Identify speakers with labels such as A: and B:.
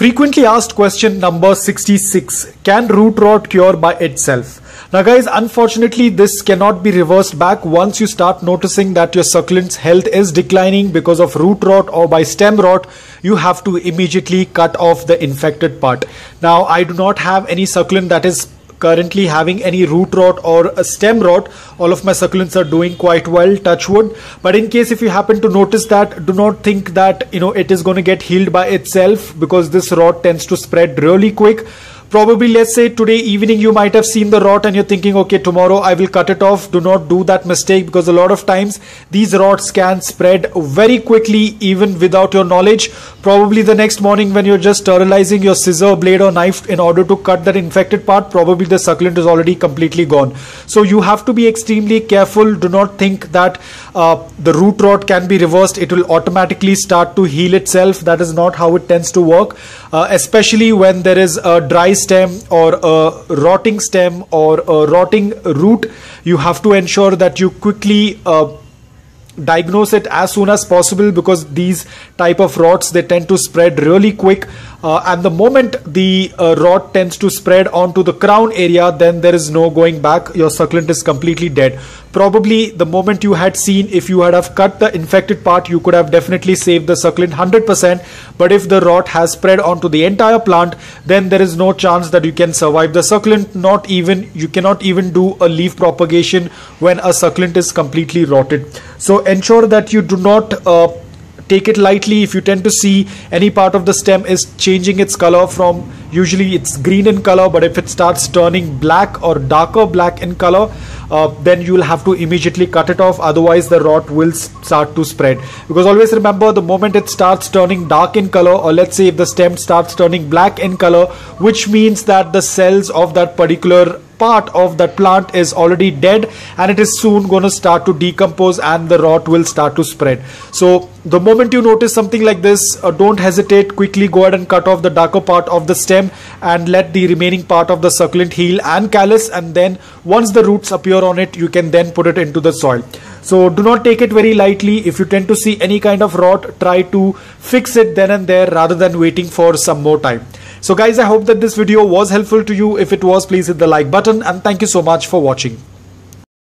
A: Frequently asked question number 66. Can root rot cure by itself? Now guys, unfortunately this cannot be reversed back. Once you start noticing that your succulent's health is declining because of root rot or by stem rot, you have to immediately cut off the infected part. Now I do not have any succulent that is currently having any root rot or a stem rot. All of my succulents are doing quite well, touch wood. But in case if you happen to notice that, do not think that it is going to get healed by itself, because this rot tends to spread really quick. Probably, let's say today evening you might have seen the rot and you're thinking, okay, tomorrow I will cut it off. Do not do that mistake, because a lot of times these rots can spread very quickly even without your knowledge. Probably the next morning when you're just sterilizing your scissor, blade or knife in order to cut that infected part, probably the succulent is already completely gone. So you have to be extremely careful. Do not think that the root rot can be reversed. It will automatically start to heal itself. That is not how it tends to work, especially when there is a dry stem or a rotting stem or a rotting root. You have to ensure that you quickly diagnose it as soon as possible, because these type of rots, they tend to spread really quick, and the moment the rot tends to spread onto the crown area, then there is no going back. Your succulent is completely dead. Probably the moment you had seen, if you had have cut the infected part, you could have definitely saved the succulent 100%. But if the rot has spread onto the entire plant, then there is no chance that you can survive the succulent. You cannot even do a leaf propagation when a succulent is completely rotted. So ensure that you do not take it lightly. If you tend to see any part of the stem is changing its color from, usually it's green in color, but if it starts turning black or darker black in color, then you will have to immediately cut it off. Otherwise the rot will start to spread. Because always remember, the moment it starts turning dark in color, or let's say if the stem starts turning black in color, which means that the cells of that particular part of that plant is already dead, and it is soon going to start to decompose and the rot will start to spread. So the moment you notice something like this, don't hesitate. Quickly go ahead and cut off the darker part of the stem and let the remaining part of the succulent heal and callus, and then once the roots appear on it, you can then put it into the soil. So do not take it very lightly. If you tend to see any kind of rot, try to fix it then and there rather than waiting for some more time. So guys, I hope that this video was helpful to you. If it was, please hit the like button, and thank you so much for watching.